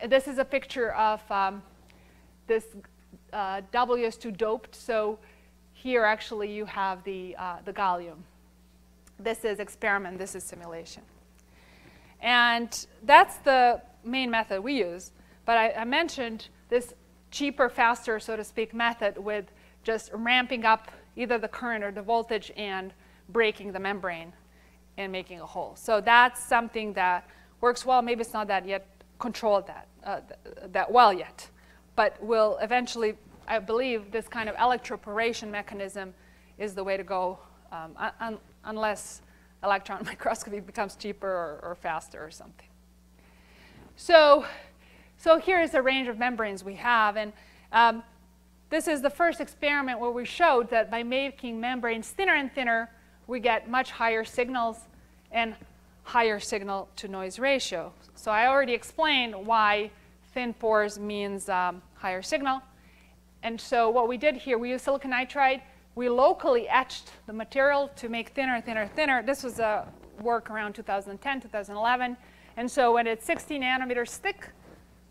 This is a picture of this WS2 doped. So here, actually, you have the gallium. This is experiment. This is simulation. And that's the main method we use. But I mentioned this cheaper, faster, so to speak, method with just ramping up either the current or the voltage and breaking the membrane and making a hole. So that's something that works well. Maybe it's not that yet controlled that well yet. But will eventually, I believe, this kind of electroporation mechanism is the way to go, unless electron microscopy becomes cheaper or faster or something. So here is a range of membranes we have. And this is the first experiment where we showed that by making membranes thinner and thinner, we get much higher signals and higher signal to noise ratio. So I already explained why thin pores means higher signal. And so what we did here, we used silicon nitride. We locally etched the material to make thinner, thinner, thinner. This was work around 2010, 2011. And so when it's 60 nanometers thick,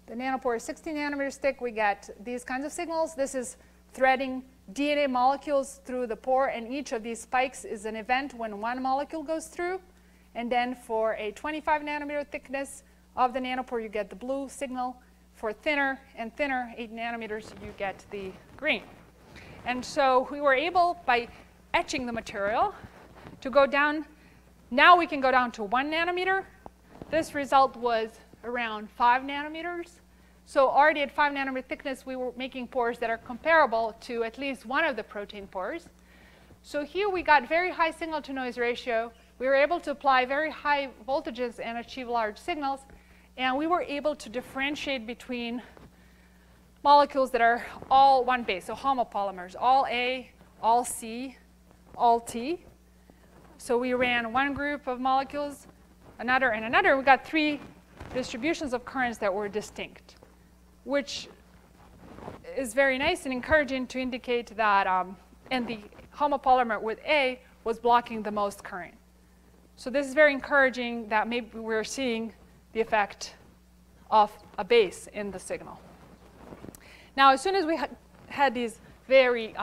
the nanopore is 60 nanometers thick, we get these kinds of signals. This is threading DNA molecules through the pore, and each of these spikes is an event when one molecule goes through. And then for a 25 nanometer thickness of the nanopore, you get the blue signal. For thinner and thinner, 8 nanometers, you get the green. And so we were able, by etching the material, to go down. Now we can go down to 1 nanometer. This result was around 5 nanometers. So already at 5 nanometer thickness, we were making pores that are comparable to at least one of the protein pores. So here we got very high signal-to-noise ratio. We were able to apply very high voltages and achieve large signals. And we were able to differentiate between molecules that are all one base, so homopolymers, all A, all C, all T. So we ran one group of molecules, another, and another. We got 3 distributions of currents that were distinct, which is very nice and encouraging to indicate that and the homopolymer with A was blocking the most current. So this is very encouraging that maybe we're seeing the effect of a base in the signal. Now, as soon as we had these very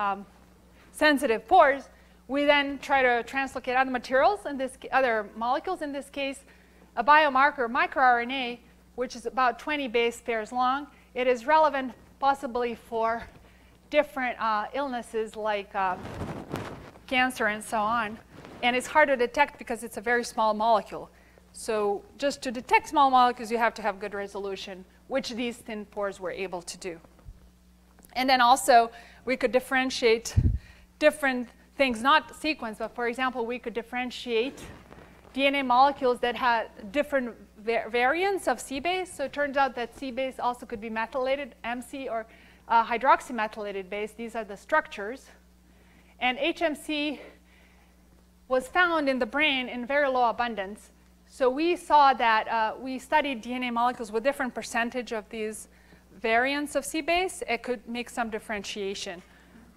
sensitive pores, we then try to translocate other materials, other molecules, in this case, a biomarker, microRNA, which is about 20 base pairs long. It is relevant possibly for different illnesses like cancer and so on. And it's hard to detect because it's a very small molecule. So just to detect small molecules, you have to have good resolution, which these thin pores were able to do. And then also, we could differentiate different things, not sequence, but for example, we could differentiate DNA molecules that had different variants of C base. So it turns out that C base also could be methylated, MC or hydroxymethylated base. These are the structures. And HMC was found in the brain in very low abundance. So we saw that we studied DNA molecules with different percentage of these variants of C base. It could make some differentiation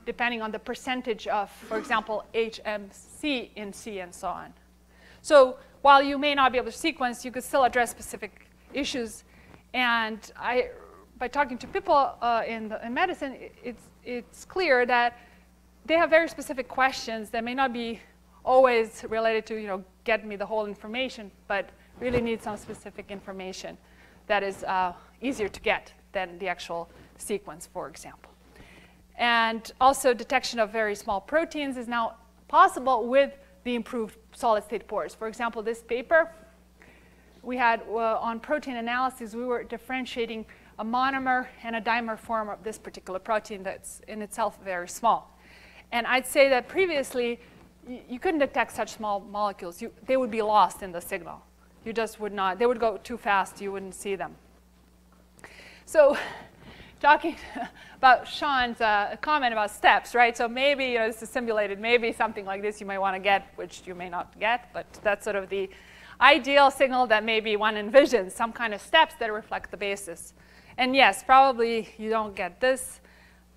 depending on the percentage of, for example, HMC in C and so on. So while you may not be able to sequence, you could still address specific issues. And by talking to people in medicine, it's clear that they have very specific questions that may not be always related to, get me the whole information, but really need some specific information that is easier to get than the actual sequence, for example. And also detection of very small proteins is now possible with the improved solid-state pores. For example, this paper we had on protein analysis, we were differentiating a monomer and a dimer form of this particular protein that's in itself very small. And I'd say that previously, you couldn't detect such small molecules. They would be lost in the signal. You just would not. They would go too fast. You wouldn't see them. So talking about Sean's comment about steps, right? So maybe this is simulated. Maybe something like this you might want to get, which you may not get. But that's sort of the ideal signal that maybe one envisions, some kind of steps that reflect the basis. And yes, probably you don't get this.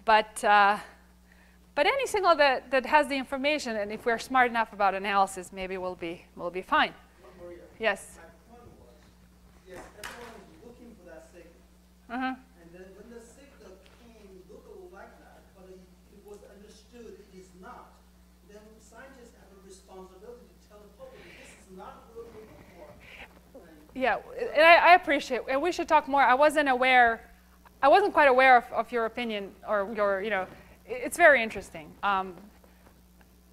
But any signal that has the information, and if we're smart enough about analysis, maybe we'll be fine. Marija, yes. my point was, yes, everyone is looking for that signal. Uh-huh. And then when the signal came, looked like that, but it was understood it is not, then scientists have a responsibility to tell the public this is not what we look for. Yeah, and I appreciate it. And we should talk more. I wasn't quite aware of your opinion or your, it's very interesting.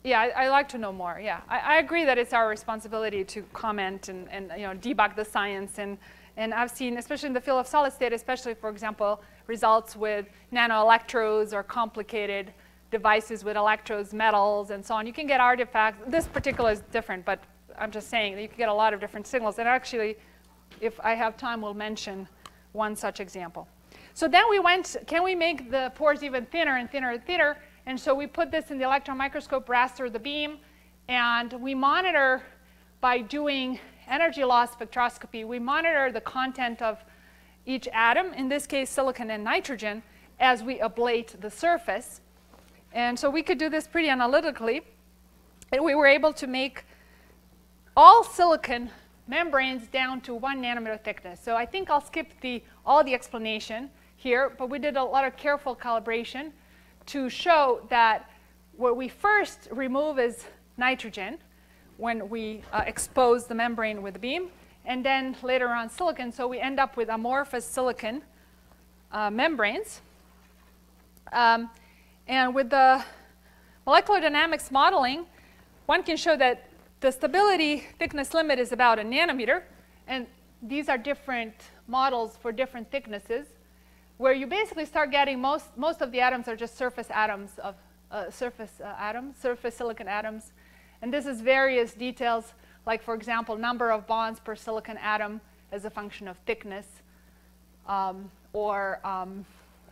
Yeah, I like to know more. Yeah, I agree that it's our responsibility to comment and debug the science. And I've seen, especially in the field of solid state, especially, for example, results with nanoelectrodes or complicated devices with electrodes, metals, and so on. You can get artifacts. This particular is different, but I'm just saying that you can get a lot of different signals. And actually, if I have time, we'll mention one such example. So then we went, can we make the pores even thinner and thinner and thinner? And so we put this in the electron microscope, raster the beam, and we monitor by doing energy loss spectroscopy. We monitor the content of each atom, in this case silicon and nitrogen, as we ablate the surface. And so we could do this pretty analytically. And we were able to make all silicon membranes down to 1 nanometer thickness. So I think I'll skip all the explanation here, but we did a lot of careful calibration to show that what we first remove is nitrogen when we expose the membrane with the beam, and then later on silicon. So we end up with amorphous silicon membranes. And with the molecular dynamics modeling, one can show that the stability thickness limit is about a nanometer, and these are different models for different thicknesses, where you basically start getting most of the atoms are just surface atoms of surface silicon atoms. And this is various details, like, for example, number of bonds per silicon atom as a function of thickness, or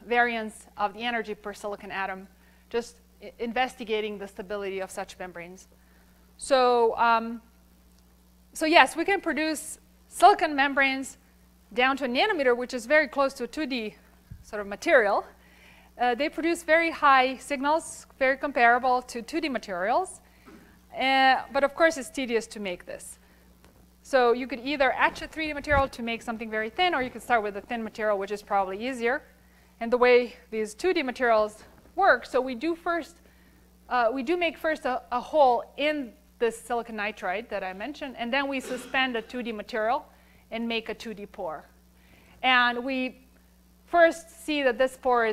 variance of the energy per silicon atom, just investigating the stability of such membranes. So, so yes, we can produce silicon membranes down to a nanometer, which is very close to a 2D sort of material. They produce very high signals, very comparable to 2D materials. But of course, it's tedious to make this. So you could either etch a 3D material to make something very thin, or you could start with a thin material, which is probably easier. And the way these 2D materials work, so we do make first a hole in this silicon nitride that I mentioned, and then we suspend a 2D material and make a 2D pore. And we first see that this pore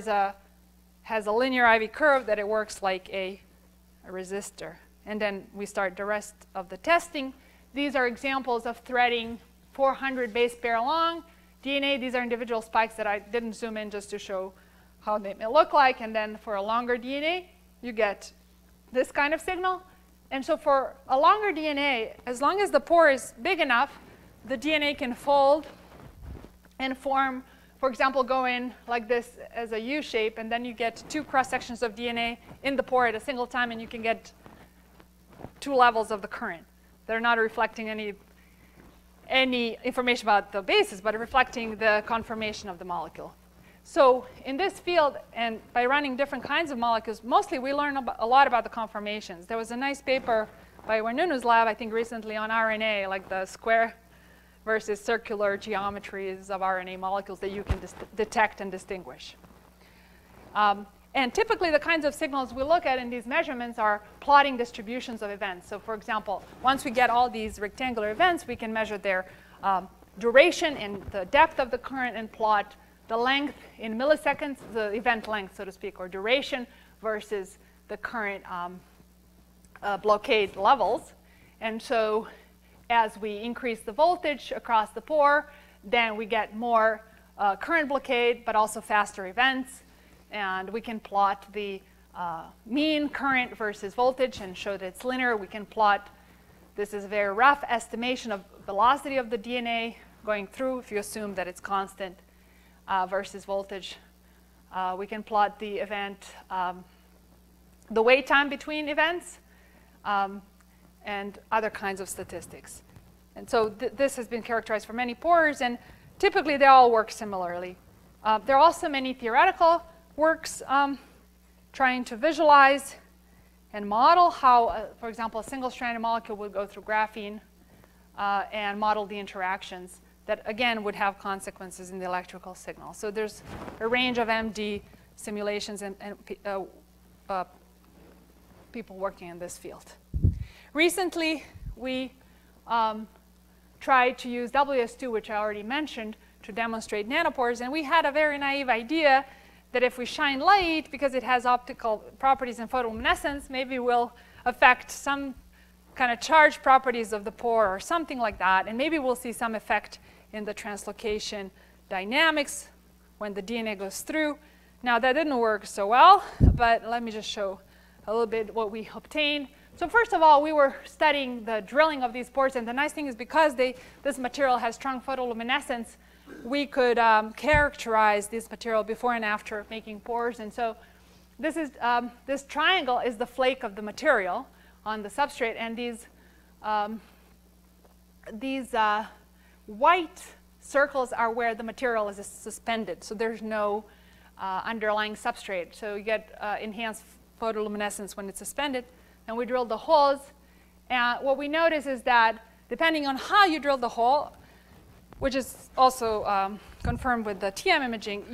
has a linear IV curve, that it works like a resistor. And then we start the rest of the testing. These are examples of threading 400 base pair long DNA. These are individual spikes that I didn't zoom in just to show how they may look like. And then for a longer DNA, you get this kind of signal. And so for a longer DNA, as long as the pore is big enough, the DNA can fold and form, for example, go in like this as a U shape, and then you get 2 cross-sections of DNA in the pore at a single time, and you can get 2 levels of the current. They're not reflecting any information about the bases, but reflecting the conformation of the molecule. So in this field, and by running different kinds of molecules, mostly we learn a lot about the conformations. There was a nice paper by Warnunu's lab, I think recently, on RNA, like the square versus circular geometries of RNA molecules that you can detect and distinguish. And typically, the kinds of signals we look at in these measurements are plotting distributions of events. So for example, once we get all these rectangular events, we can measure their duration and the depth of the current and plot the length in milliseconds, the event length, so to speak, or duration versus the current blockade levels. And so as we increase the voltage across the pore, then we get more current blockade, but also faster events. And we can plot the mean current versus voltage and show that it's linear. We can plot, this is a very rough estimation of velocity of the DNA going through, if you assume that it's constant versus voltage. We can plot the event, the wait time between events, and other kinds of statistics. And so this has been characterized for many pores, and typically they all work similarly. There are also many theoretical works trying to visualize and model how, for example, a single-stranded molecule would go through graphene and model the interactions that, again, would have consequences in the electrical signal. So there's a range of MD simulations and people working in this field. Recently, we tried to use WS2, which I already mentioned, to demonstrate nanopores. And we had a very naive idea that if we shine light, because it has optical properties and photoluminescence, maybe we'll affect some kind of charge properties of the pore or something like that. And maybe we'll see some effect in the translocation dynamics when the DNA goes through. Now, that didn't work so well, but let me just show a little bit what we obtained. So first of all, we were studying the drilling of these pores. And the nice thing is, because this material has strong photoluminescence, we could characterize this material before and after making pores. And so this triangle is the flake of the material on the substrate. And these white circles are where the material is suspended. So there's no underlying substrate. So you get enhanced photoluminescence when it's suspended. And we drilled the holes. And what we notice is that depending on how you drill the hole, which is also confirmed with the TM imaging,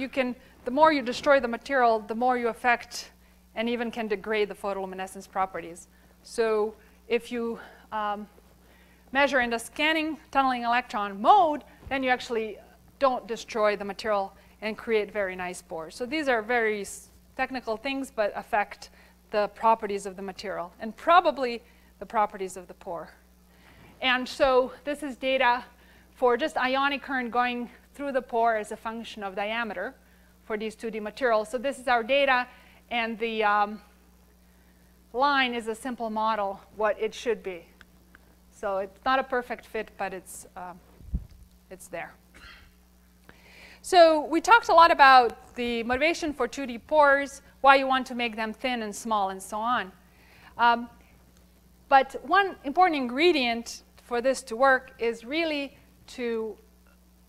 the more you destroy the material, the more you affect and even can degrade the photoluminescence properties. So if you measure in the scanning tunneling electron mode, then you actually don't destroy the material and create very nice pores. So these are very technical things, but affect the properties of the material and probably the properties of the pore. And so this is data for just ionic current going through the pore as a function of diameter for these 2D materials. So this is our data, and the line is a simple model, what it should be. So it's not a perfect fit, but it's there. So we talked a lot about the motivation for 2D pores, why you want to make them thin and small, and so on. But one important ingredient for this to work is really to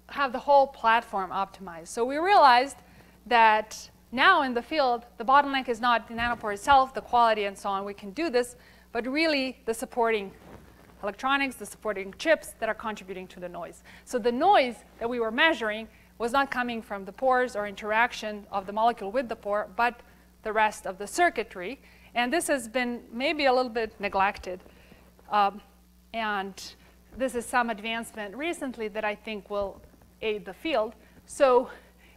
have the whole platform optimized. So we realized that now in the field, the bottleneck is not the nanopore itself, the quality and so on. We can do this, but really the supporting electronics, the supporting chips that are contributing to the noise. So the noise that we were measuring was not coming from the pores or interaction of the molecule with the pore, but the rest of the circuitry. And this has been maybe a little bit neglected. And this is some advancement recently that I think will aid the field. So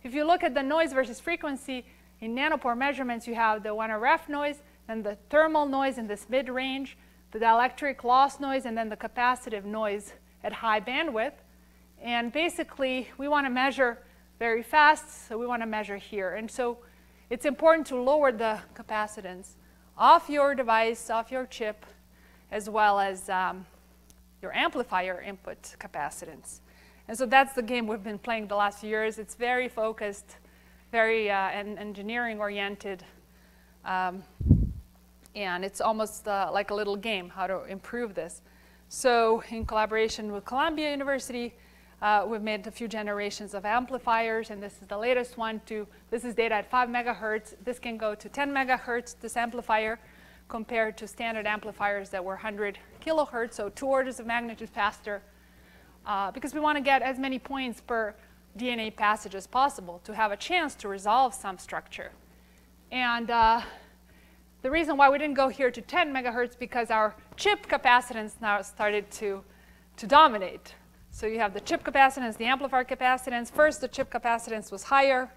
if you look at the noise versus frequency, in nanopore measurements, you have the 1RF noise, and the thermal noise in this mid-range, the dielectric loss noise, and then the capacitive noise at high bandwidth. And basically, we want to measure very fast, so we want to measure here. And so it's important to lower the capacitance of your device, of your chip, as well as your amplifier input capacitance. And so that's the game we've been playing the last few years. It's very focused, very engineering-oriented. And it's almost like a little game, how to improve this. So in collaboration with Columbia University, we've made a few generations of amplifiers, and this is the latest one. This is data at 5 megahertz. This can go to 10 megahertz, this amplifier, compared to standard amplifiers that were 100 kilohertz, so 2 orders of magnitude faster, because we want to get as many points per DNA passage as possible to have a chance to resolve some structure. And the reason why we didn't go here to 10 megahertz because our chip capacitance now started to dominate. So you have the chip capacitance, the amplifier capacitance. First, the chip capacitance was higher.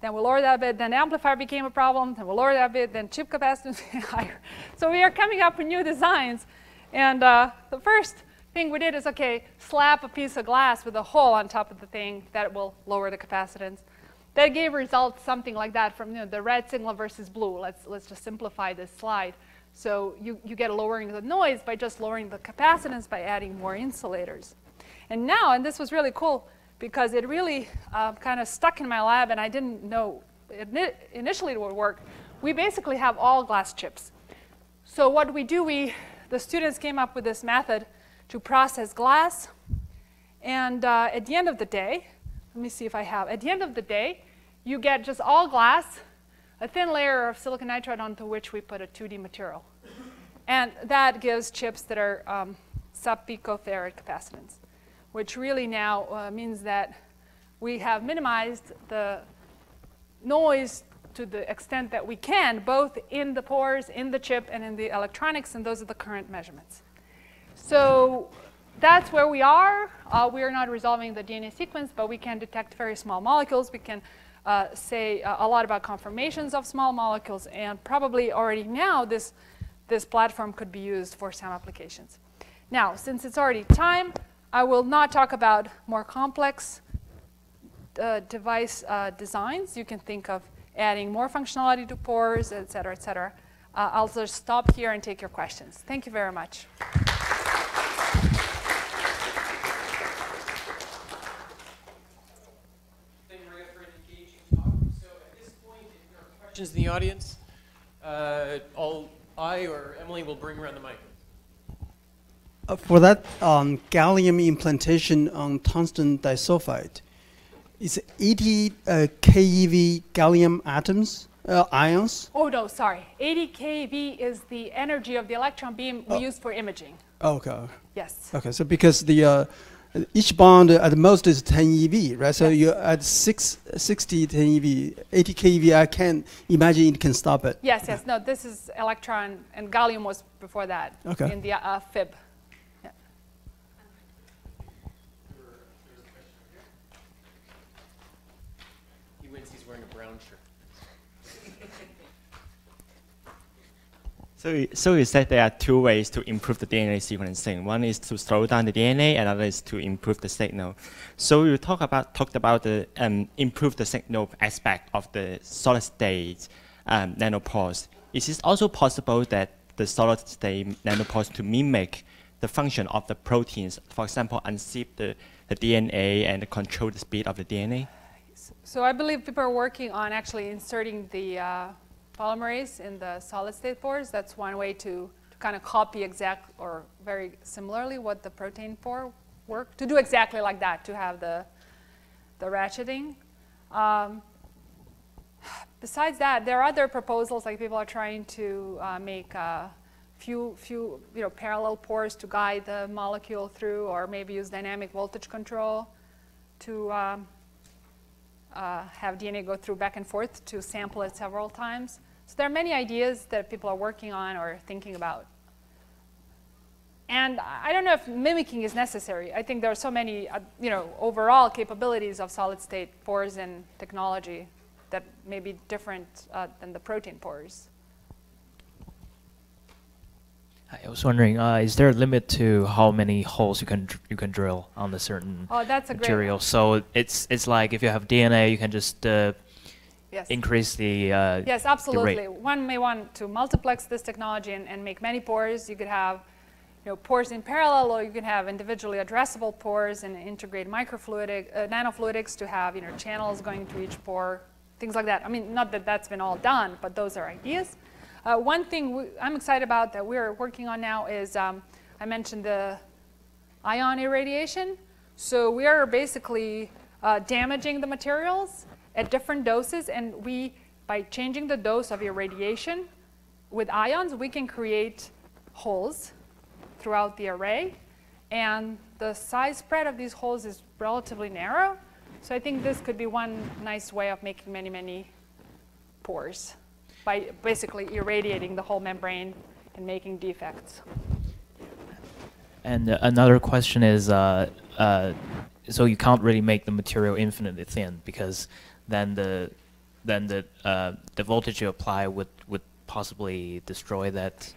Then we lowered that a bit. Then the amplifier became a problem. Then we lowered that a bit. Then chip capacitance became higher. So we are coming up with new designs. And the first thing we did is, OK, slap a piece of glass with a hole on top of the thing that will lower the capacitance. That gave results something like that from the red signal versus blue. Let's just simplify this slide. So you get a lowering of the noise by just lowering the capacitance by adding more insulators. And now, and this was really cool, because it really kind of stuck in my lab, and I didn't know initially it would work. We basically have all glass chips. So what we do, the students came up with this method to process glass. And at the end of the day, let me see if I have. At the end of the day, you get just all glass, a thin layer of silicon nitride onto which we put a 2D material. And that gives chips that are sub-picofarad capacitance, which really now means that we have minimized the noise to the extent that we can, both in the pores, in the chip, and in the electronics, and those are the current measurements. So that's where we are. We are not resolving the DNA sequence, but we can detect very small molecules. We can say a lot about conformations of small molecules, and probably already now this platform could be used for some applications. Now, since it's already time, I will not talk about more complex device designs. You can think of adding more functionality to pores, et cetera, et cetera. I'll just stop here and take your questions. Thank you very much. Thank you, Marija, for an engaging talk. So at this point, if there are questions in the audience, I or Emily will bring around the mic. For that gallium implantation on tungsten disulfide, is 80 keV gallium ions? Oh, no, sorry. 80 keV is the energy of the electron beam we use for imaging. Okay. Yes. Okay, so because the each bond at most is 10 eV, right? So yes. you add 60 10 eV, 80 keV, I can't imagine it can stop it. Yes, yes. No, this is electron, and gallium was before that in the fib. Yeah. He wins, he's wearing a brown shirt. So you said there are two ways to improve the DNA sequencing. One is to slow down the DNA, and another is to improve the signal. So you talked about the improve the signal aspect of the solid state nanopores. Is it also possible that the solid state nanopores to mimic the function of the proteins, for example, unzip the DNA and control the speed of the DNA? So I believe people are working on actually inserting the polymerase in the solid state pores. That's one way to kind of copy exact or very similarly what the protein pore work, to do exactly like that, to have the ratcheting. Besides that, there are other proposals, like people are trying to make few parallel pores to guide the molecule through, or maybe use dynamic voltage control to have DNA go through back and forth to sample it several times. So there are many ideas that people are working on or thinking about. And I don't know if mimicking is necessary. I think there are so many overall capabilities of solid state pores and technology that may be different than the protein pores. I was wondering, is there a limit to how many holes you can drill on a certain material? So it's like if you have DNA, you can just yes. increase the yes, absolutely. the rate. One may want to multiplex this technology and make many pores. You could have pores in parallel, or you can have individually addressable pores and integrate nanofluidics to have channels going to each pore, things like that. I mean, not that that's been all done, but those are ideas. One thing I'm excited about that we're working on now is, I mentioned the ion irradiation. So we are basically damaging the materials at different doses, and by changing the dose of irradiation with ions, we can create holes throughout the array. And the size spread of these holes is relatively narrow. So I think this could be one nice way of making many, many pores, by basically irradiating the whole membrane and making defects. And another question is, so you can't really make the material infinitely thin, because then the voltage you apply would possibly destroy that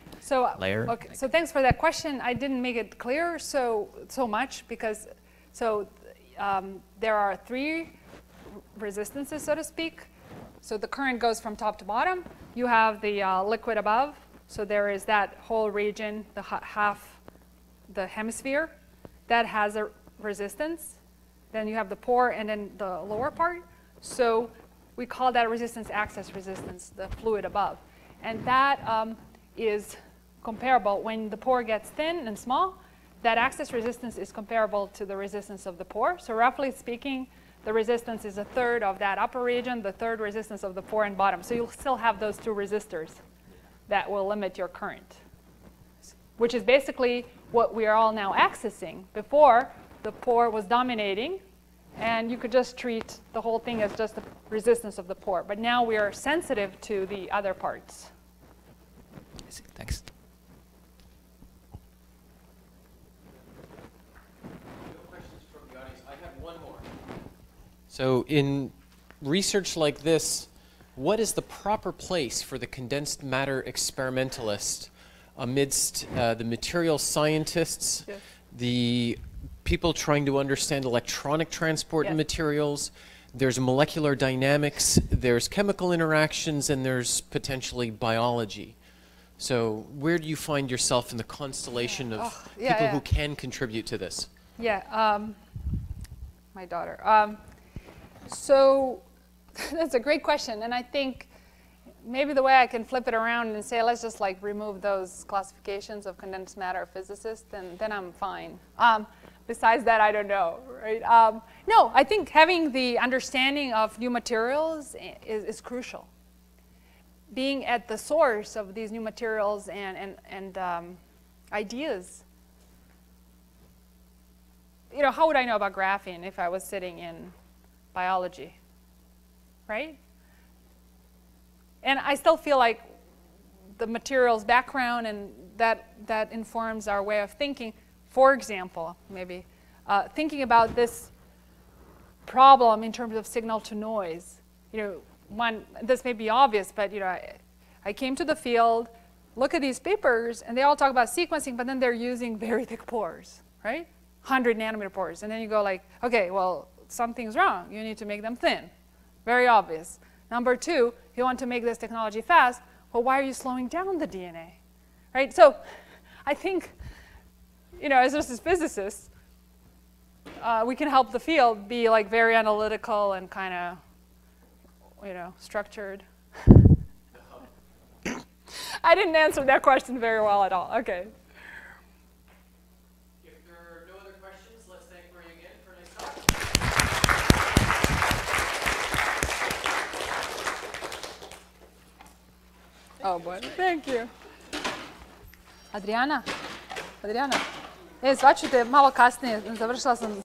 layer. Okay, so thanks for that question. I didn't make it clear so much, because there are 3 resistances, so to speak. So the current goes from top to bottom. You have the liquid above. So there is that whole region, the hemisphere, that has a resistance. Then you have the pore and then the lower part. So we call that resistance access resistance, the fluid above. And that is comparable when the pore gets thin and small. That access resistance is comparable to the resistance of the pore. So roughly speaking, the resistance is 1/3 of that upper region, the 1/3 resistance of the pore and bottom. So you'll still have those 2 resistors that will limit your current, which is basically what we are all now accessing. Before, the pore was dominating, and you could just treat the whole thing as just the resistance of the pore. But now we are sensitive to the other parts. I see. Thanks. So in research like this, what is the proper place for the condensed matter experimentalist amidst the material scientists, yes. the people trying to understand electronic transport in materials, there's molecular dynamics, there's chemical interactions, and there's potentially biology. So where do you find yourself in the constellation of people who can contribute to this? Yeah, my daughter. So that's a great question, and I think maybe the way I can flip it around and say, let's just remove those classifications of condensed matter physicists, then I'm fine. Besides that, I don't know, right? No, I think having the understanding of new materials is crucial. Being at the source of these new materials and ideas. How would I know about graphene if I was sitting in biology, right? And I still feel like the materials background and that informs our way of thinking. For example, maybe thinking about this problem in terms of signal to noise. This may be obvious, but I came to the field look at these papers, and they all talk about sequencing, but then they're using very thick pores, right? 100 nanometer pores. And then you go like, okay, well, something's wrong. You need to make them thin. Very obvious. Number two, you want to make this technology fast. Well, why are you slowing down the DNA? Right? So I think, you know, as just as physicists, we can help the field be like very analytical and kind of, you know, structured. I didn't answer that question very well at all. Okay. If there are no other questions, let's thank Marija again for a nice talk. Oh boy, thank you. Adriana, zvaću te malo kasnije, završila sam